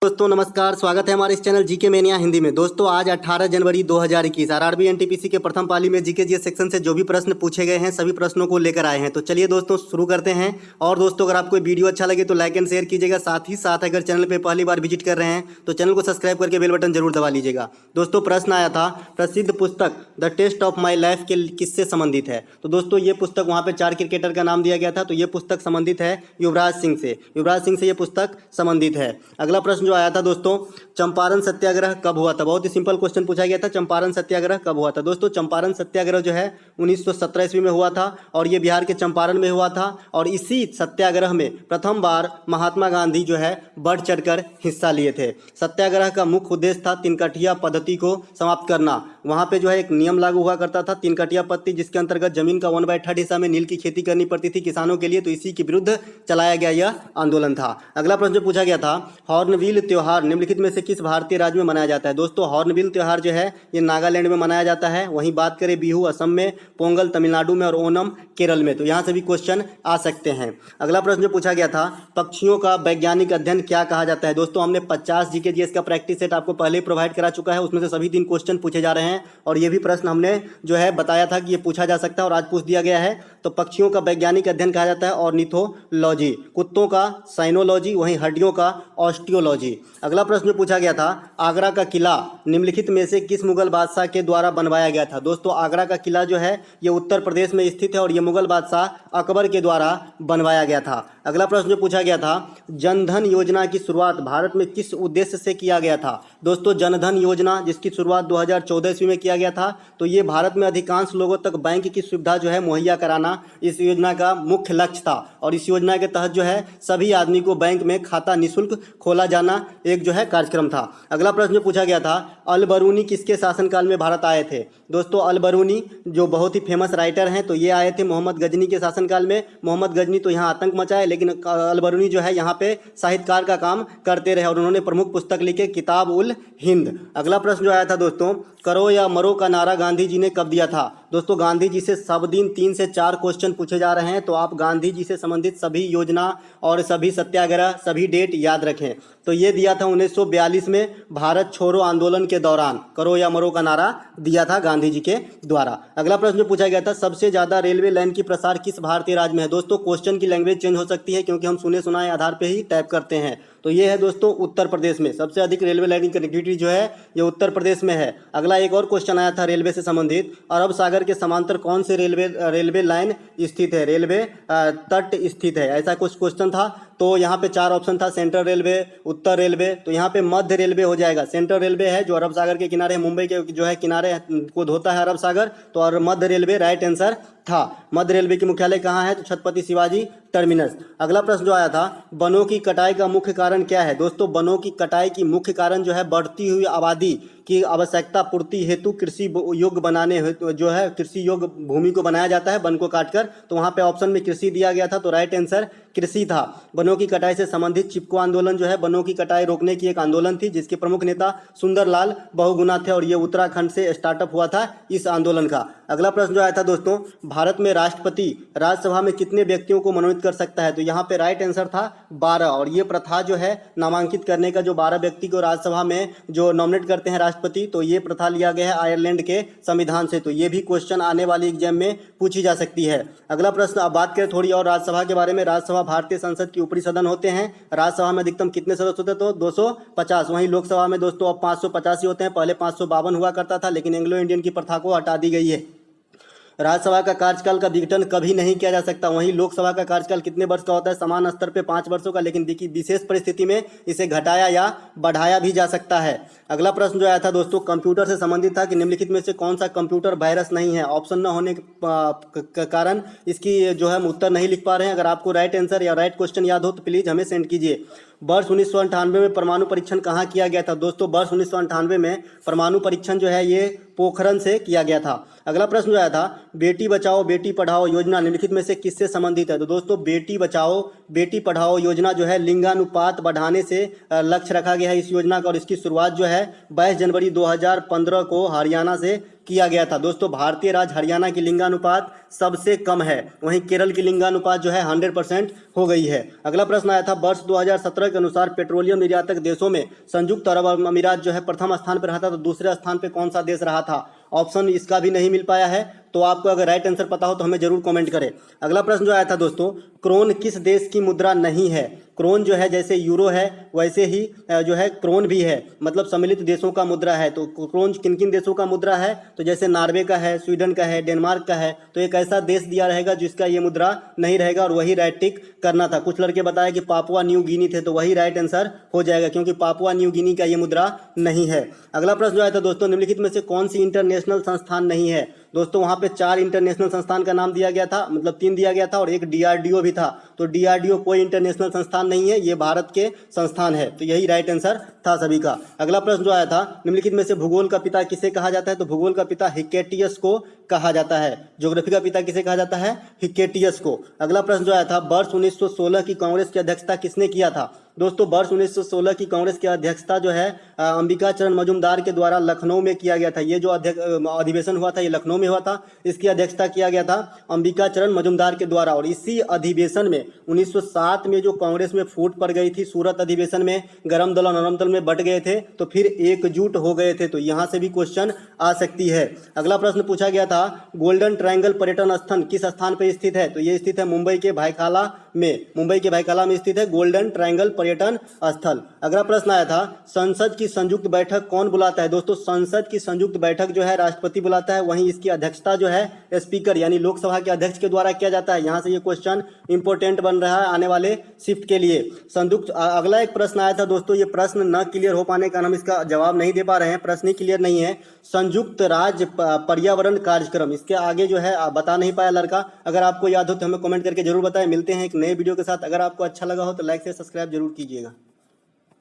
दोस्तों नमस्कार, स्वागत है हमारे इस चैनल जीके मेनिया हिंदी में। दोस्तों आज 18 जनवरी 2021 आरआरबी एनटीपीसी के प्रथम पाली में जीके जीएस सेक्शन से जो भी प्रश्न पूछे गए हैं सभी प्रश्नों को लेकर आए हैं। तो चलिए दोस्तों शुरू करते हैं। और दोस्तों अगर आपको वीडियो अच्छा लगे तो लाइक एंड शेयर कीजिएगा। साथ ही साथ अगर चैनल पर पहली बार विजिट कर रहे हैं तो चैनल को सब्सक्राइब करके बेल बटन जरूर दबा लीजिएगा। दोस्तों प्रश्न आया था, प्रसिद्ध पुस्तक the Test of My Life के किससे संबंधित है। तो दोस्तों ये पुस्तक वहाँ पे 4 क्रिकेटर का नाम दिया गया था, तो ये पुस्तक संबंधित है युवराज सिंह से। युवराज सिंह से ये पुस्तक संबंधित है। अगला प्रश्न जो आया था दोस्तों, चंपारण सत्याग्रह कब हुआ था। बहुत ही सिंपल क्वेश्चन पूछा गया था, चंपारण सत्याग्रह कब हुआ था। दोस्तों चंपारण सत्याग्रह जो है 1917 ईस्वी में हुआ था और ये बिहार के चंपारण में हुआ था। और इसी सत्याग्रह में प्रथम बार महात्मा गांधी जो है बढ़ चढ़कर हिस्सा लिए थे। सत्याग्रह का मुख्य उद्देश्य था तिनकठिया पद्धति को समाप्त करना। वहाँ पे जो है एक नियम लागू हुआ करता था तिनकठिया पद्धति, जिसके अंतर्गत जमीन का 1/3 हिस्सा में नील की खेती करनी पड़ती थी किसानों के लिए। तो इसी के विरुद्ध चलाया गया यह आंदोलन था। अगला प्रश्न जो पूछा गया था, हॉर्नबिल त्योहार निम्नलिखित में से किस भारतीय राज्य में मनाया जाता है। दोस्तों हॉर्नबिल त्योहार जो है ये नागालैंड में मनाया जाता है। वहीं बात करें बिहू असम में, पोंगल तमिलनाडु में और ओनम केरल में। तो यहाँ से भी क्वेश्चन आ सकते हैं। अगला प्रश्न जो पूछा गया था, पक्षियों का वैज्ञानिक अध्ययन क्या कहा जाता है। दोस्तों हमने 50 जीके जीएस का प्रैक्टिस सेट आपको पहले ही प्रोवाइड करा चुका है, उसमें से सभी 3 क्वेश्चन पूछे जा रहे हैं और ये भी प्रश्न हमने जो है बताया था कि ये पूछा जा सकता है और आज पूछ दिया गया है। तो पक्षियों का वैज्ञानिक अध्ययन कहा जाता है ऑर्निथोलॉजी, कुत्तों का साइनोलॉजी, वहीं हड्डियों का ऑस्टियोलॉजी। अगला प्रश्न जो पूछा गया था, आगरा का किला निम्नलिखित में से किस मुगल बादशाह के द्वारा बनवाया गया था। दोस्तों आगरा का किला जो है ये उत्तर प्रदेश में स्थित है और ये मुगल बादशाह अकबर के द्वारा बनवाया गया था। अगला प्रश्न जो पूछा गया था, जनधन योजना की शुरुआत भारत में किस उद्देश्य से किया गया था। दोस्तों जनधन योजना जिसकी शुरुआत 2014 ईस्वी में किया गया था, तो ये भारत में अधिकांश लोगों तक बैंक की सुविधा जो है मुहैया कराना इस योजना का मुख्य लक्ष्य था। और इस योजना के तहत जो है सभी आदमी को बैंक में खाता निःशुल्क खोला जाना एक जो है कार्यक्रम था। अगला प्रश्न जो पूछा गया था, अल बरूनी किसके शासनकाल में भारत आए थे। दोस्तों अल बरूनी जो बहुत ही फेमस राइटर हैं, तो ये आए थे मोहम्मद गजनी के शासनकाल में। मोहम्मद गजनी तो यहाँ आतंक मचाए, लेकिन अल बरूनी जो है यहाँ पे साहित्यकार का काम करते रहे और उन्होंने प्रमुख पुस्तक लिखे किताब उल हिंद। अगला प्रश्न जो आया था दोस्तों, करो या मरो का नारा गांधी जी ने कब दिया था। दोस्तों गांधी जी से सब दिन 3 से 4 क्वेश्चन पूछे जा रहे हैं, तो आप गांधी जी से संबंधित सभी योजना और सभी सत्याग्रह सभी डेट याद रखें। तो ये दिया था 1942 में भारत छोड़ो आंदोलन के दौरान करो या मरो का नारा दिया था गांधी जी के द्वारा। अगला प्रश्न जो पूछा गया था, सबसे ज़्यादा रेलवे लाइन की प्रसार किस भारतीय राज्य में है। दोस्तों क्वेश्चन की लैंग्वेज चेंज हो सकती है क्योंकि हम सुने सुनाए आधार पर ही टाइप करते हैं। तो ये है दोस्तों उत्तर प्रदेश में सबसे अधिक रेलवे लाइन की कनेक्टिविटी जो है ये उत्तर प्रदेश में है। अगला एक और क्वेश्चन आया था रेलवे से संबंधित, अरब सागर के समांतर कौन से रेलवे लाइन स्थित है, रेलवे तट स्थित है, ऐसा कुछ क्वेश्चन था। तो यहाँ पे 4 ऑप्शन था, सेंट्रल रेलवे, उत्तर रेलवे, तो यहाँ पे मध्य रेलवे हो जाएगा। सेंट्रल रेलवे है जो अरब सागर के किनारे, मुंबई के जो है किनारे को धोता है अरब सागर, तो और मध्य रेलवे राइट आंसर था। मध्य रेलवे की मुख्यालय कहाँ है, तो छत्रपति शिवाजी टर्मिनस। अगला प्रश्न जो आया था, वनों की कटाई का मुख्य कारण क्या है। दोस्तों वनों की कटाई की मुख्य कारण जो है बढ़ती हुई आबादी की आवश्यकता पूर्ति हेतु कृषि योग्य बनाने हेतु जो है कृषि योग्य भूमि को बनाया जाता है वन को काटकर। तो वहाँ पे ऑप्शन में कृषि दिया गया था, तो राइट आंसर कृषि था। वनों की कटाई से संबंधित चिपको आंदोलन जो है वनों की कटाई रोकने की एक आंदोलन थी, जिसके प्रमुख नेता सुंदरलाल बहुगुणा थे और ये उत्तराखंड से स्टार्टअप हुआ था इस आंदोलन का। अगला प्रश्न जो आया था दोस्तों, भारत में राष्ट्रपति राज्यसभा में कितने व्यक्तियों को मनोनीत कर सकता है। तो यहाँ पे राइट आंसर था 12। और ये प्रथा जो है नामांकित करने का, जो 12 व्यक्ति को राज्यसभा में जो नॉमिनेट करते हैं राष्ट्रपति, तो ये प्रथा लिया गया है आयरलैंड के संविधान से। तो ये भी क्वेश्चन आने वाली एग्जाम में पूछी जा सकती है। अगला प्रश्न, अब बात करें थोड़ी और राज्यसभा के बारे में। राज्यसभा भारतीय संसद की ऊपरी सदन होते हैं। राज्यसभा में अधिकतम कितने सदस्य होते हैं, तो 250। वहीं लोकसभा में दोस्तों अब 585 होते हैं, पहले 552 हुआ करता था, लेकिन एंग्लो इंडियन की प्रथा को हटा दी गई है। राज्यसभा का कार्यकाल का विघटन कभी नहीं किया जा सकता। वहीं लोकसभा का कार्यकाल कितने वर्ष का होता है, समान स्तर पे 5 वर्षों का, लेकिन देखिए विशेष परिस्थिति में इसे घटाया या बढ़ाया भी जा सकता है। अगला प्रश्न जो आया था दोस्तों कंप्यूटर से संबंधित था कि निम्नलिखित में से कौन सा कंप्यूटर वायरस नहीं है। ऑप्शन न होने के कारण इसकी जो है हम उत्तर नहीं लिख पा रहे हैं। अगर आपको राइट आंसर या राइट क्वेश्चन याद हो तो प्लीज़ हमें सेंड कीजिए। वर्ष 1998 में परमाणु परीक्षण कहाँ किया गया था। दोस्तों वर्ष 1998 में परमाणु परीक्षण जो है ये पोखरण से किया गया था। अगला प्रश्न जो आया था, बेटी बचाओ बेटी पढ़ाओ योजना निम्नलिखित में से किससे संबंधित है। तो दोस्तों बेटी बचाओ बेटी पढ़ाओ योजना जो है लिंगानुपात बढ़ाने से लक्ष्य रखा गया है इस योजना का, और इसकी शुरुआत जो है है 22 जनवरी 2015 को हरियाणा से किया गया था। दोस्तों भारतीय राज्य हरियाणा की लिंगानुपात सबसे कम है, वहीं केरल की लिंगानुपात जो है 100% हो गई है। अगला प्रश्न आया था वर्ष 2017 के अनुसार पेट्रोलियम निर्यातक देशों में संयुक्त अरब अमीरात जो है प्रथम स्थान पर रहा था, तो दूसरे स्थान पर कौन सा देश रहा था? ऑप्शन इसका भी नहीं मिल पाया है, तो आपको अगर राइट आंसर पता हो तो हमें जरूर कमेंट करें। अगला प्रश्न जो आया था दोस्तों, क्रोन किस देश की मुद्रा नहीं है? क्रोन जो है जैसे यूरो है वैसे ही जो है क्रोन भी है, मतलब सम्मिलित देशों का मुद्रा है। तो क्रोन किन किन देशों का मुद्रा है? तो जैसे नॉर्वे का है, स्वीडन का है, डेनमार्क का है। तो एक ऐसा देश दिया रहेगा जिसका ये मुद्रा नहीं रहेगा और वही राइट टिक करना था। कुछ लड़के बताया कि पापुआ न्यू गिनी थे, तो वही राइट आंसर हो जाएगा क्योंकि पापुआ न्यू गिनी का ये मुद्रा नहीं है। अगला प्रश्न जो आया था दोस्तों, निम्नलिखित में से कौन सी इंटरनेशनल संस्थान नहीं है? दोस्तों वहां पे 4 इंटरनेशनल संस्थान का नाम दिया गया था, मतलब 3 दिया गया था और एक डीआरडीओ भी था। तो डीआरडीओ कोई इंटरनेशनल संस्थान नहीं है, ये भारत के संस्थान है। तो यही राइट आंसर था सभी का। अगला प्रश्न जो आया था, निम्नलिखित में से भूगोल का पिता किसे कहा जाता है? तो भूगोल का पिता हिकेटियस को कहा जाता है। ज्योग्राफी का पिता किसे कहा जाता है? हिकेटियस को। अगला प्रश्न जो आया था, वर्ष 1916 की कांग्रेस की अध्यक्षता किसने किया था? दोस्तों वर्ष 1916 की कांग्रेस की अध्यक्षता जो है अंबिका चरण मजूमदार के द्वारा लखनऊ में किया गया था। ये जो अधिवेशन हुआ था ये लखनऊ में हुआ था, इसकी अध्यक्षता किया गया था अंबिका चरण मजूमदार के द्वारा। और इसी अधिवेशन में 1907 में जो कांग्रेस में फूट पड़ गई थी, सूरत अधिवेशन में गरम दल और नरम दल में बट गए थे, तो फिर एकजुट हो गए थे। तो यहाँ से भी क्वेश्चन आ सकती है। अगला प्रश्न पूछा गया था, गोल्डन ट्रायंगल पर्यटन स्थल किस स्थान पर स्थित है? तो ये स्थित है मुंबई के भायखला में। मुंबई के भायखला में स्थित है गोल्डन ट्रायंगल पर्यटन स्थल। अगला प्रश्न आया था, संसद की संयुक्त बैठक कौन बुलाता है? दोस्तों संसद की संयुक्त बैठक जो है राष्ट्रपति बुलाता है, वहीं इसकी अध्यक्षता जो है स्पीकर यानी लोकसभा के अध्यक्ष के द्वारा किया जाता है। यहाँ से ये क्वेश्चन इंपॉर्टेंट बन रहा है आने वाले शिफ्ट के लिए। संयुक्त अगला एक प्रश्न आया था दोस्तों, ये प्रश्न न क्लियर हो पाने का हम इसका जवाब नहीं दे पा रहे हैं, प्रश्न ही क्लियर नहीं है। संयुक्त राज्य पर्यावरण कार्यक्रम, इसके आगे जो है बता नहीं पाया लड़का। अगर आपको याद हो तो हमें कमेंट करके जरूर बताएं। मिलते हैं एक नए वीडियो के साथ। अगर आपको अच्छा लगा हो तो लाइक से सब्सक्राइब जरूर कीजिएगा।